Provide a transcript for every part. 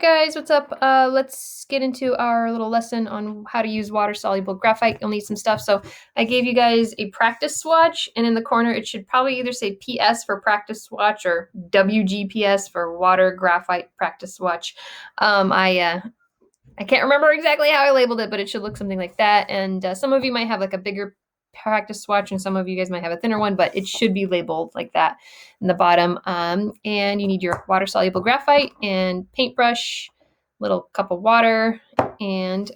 Guys, what's up? Let's get into our little lesson on how to use water-soluble graphite. You'll need some stuff. So I gave you guys a practice swatch, and in the corner it should probably either say PS for practice swatch or WGPS for water graphite practice swatch. I can't remember exactly how I labeled it, but it should look something like that. And some of you might have like a bigger practice swatch, and some of you guys might have a thinner one, but it should be labeled like that in the bottom. And you need your water-soluble graphite and paintbrush, little cup of water, and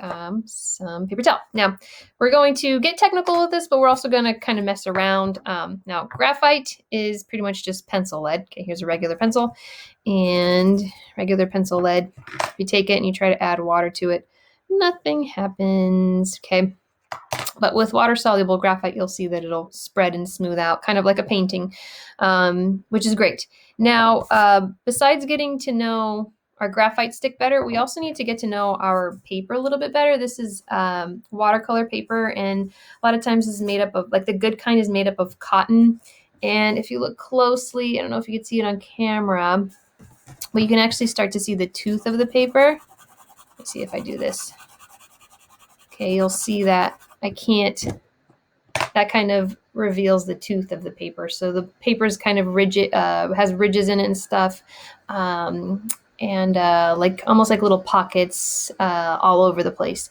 some paper towel. Now, we're going to get technical with this, but we're also going to kind of mess around. Now, graphite is pretty much just pencil lead. Okay, here's a regular pencil, and regular pencil lead. If you take it and you try to add water to it, nothing happens, okay? But with water-soluble graphite, you'll see that it'll spread and smooth out, kind of like a painting, which is great. Now, besides getting to know our graphite stick better, we also need to get to know our paper a little bit better. This is watercolor paper, and a lot of times this is made up of, like, the good kind is made up of cotton. And if you look closely, I don't know if you can see it on camera, but you can actually start to see the tooth of the paper. Let's see if I do this. Okay, you'll see that I can't, that kind of reveals the tooth of the paper. So the paper is kind of rigid, has ridges in it and stuff, and like almost like little pockets all over the place.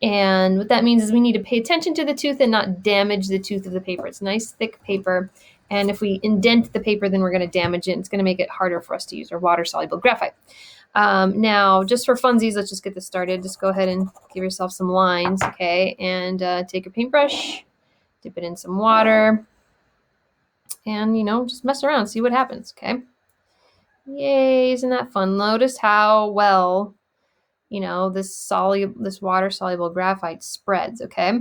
And what that means is we need to pay attention to the tooth and not damage the tooth of the paper. It's nice, thick paper. And if we indent the paper, then we're going to damage it. It's going to make it harder for us to use our water-soluble graphite. Now, just for funsies, let's just get this started. Just go ahead and give yourself some lines, okay? And take your paintbrush, dip it in some water, and, just mess around, see what happens, okay? Yay, isn't that fun? Notice how well, this water-soluble graphite spreads, okay?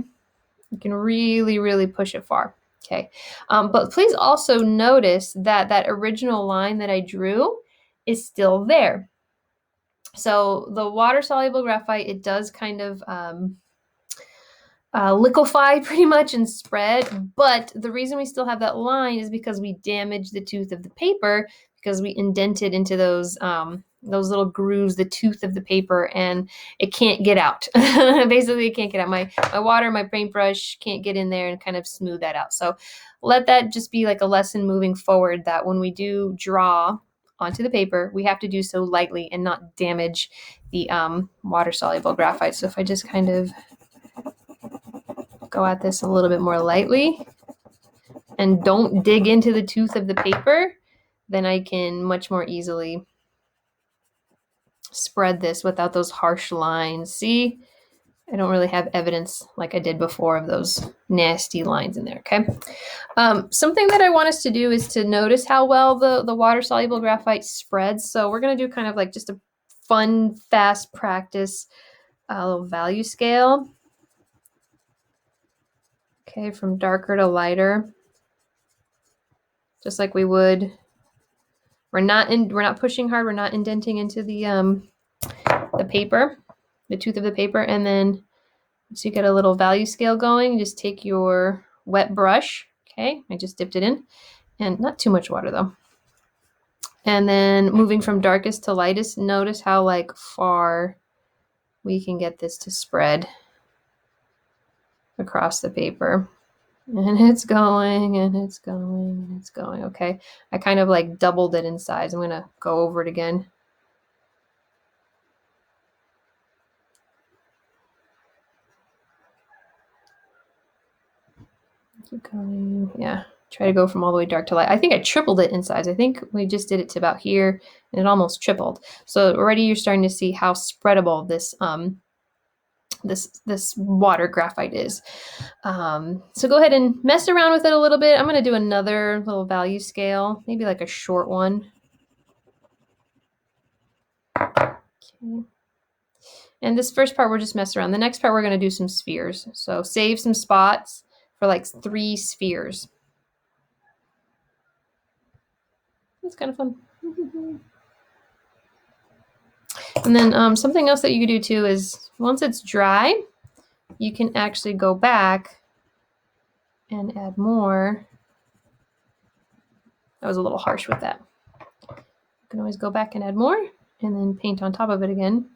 You can really, really push it far, okay? But please also notice that that original line that I drew is still there. So the water-soluble graphite, it does kind of liquefy pretty much and spread, but the reason we still have that line is because we damaged the tooth of the paper, because we indented into those little grooves, the tooth of the paper, and it can't get out. Basically, it can't get out. My water, my paintbrush can't get in there and kind of smooth that out. So let that just be like a lesson moving forward, that when we do draw onto the paper, we have to do so lightly and not damage the water-soluble graphite. So if I just kind of go at this a little bit more lightly and don't dig into the tooth of the paper, then I can much more easily spread this without those harsh lines. See, I don't really have evidence like I did before of those nasty lines in there, okay? Something that I want us to do is to notice how well the water-soluble graphite spreads. So we're going to do kind of like just a fun, fast practice, little value scale. Okay, from darker to lighter, just like we would. We're not pushing hard. We're not indenting into the paper, the tooth of the paper. And then once you get a little value scale going, just take your wet brush. Okay, I just dipped it in, and not too much water though. And then moving from darkest to lightest, notice how like far we can get this to spread across the paper. And it's going, and it's going, and it's going. Okay, I kind of like doubled it in size. I'm gonna go over it again. Keep going. Yeah, try to go from all the way dark to light. I think I tripled it in size. I think we just did it to about here, and it almost tripled. So already you're starting to see how spreadable this this water graphite is. So go ahead and mess around with it a little bit. I'm going to do another little value scale, maybe like a short one. Okay. And this first part, we're just messing around. The next part, we're going to do some spheres. So save some spots for like 3 spheres. It's kind of fun. And then something else that you can do too is once it's dry, you can actually go back and add more. That was a little harsh with that. You can always go back and add more and then paint on top of it again.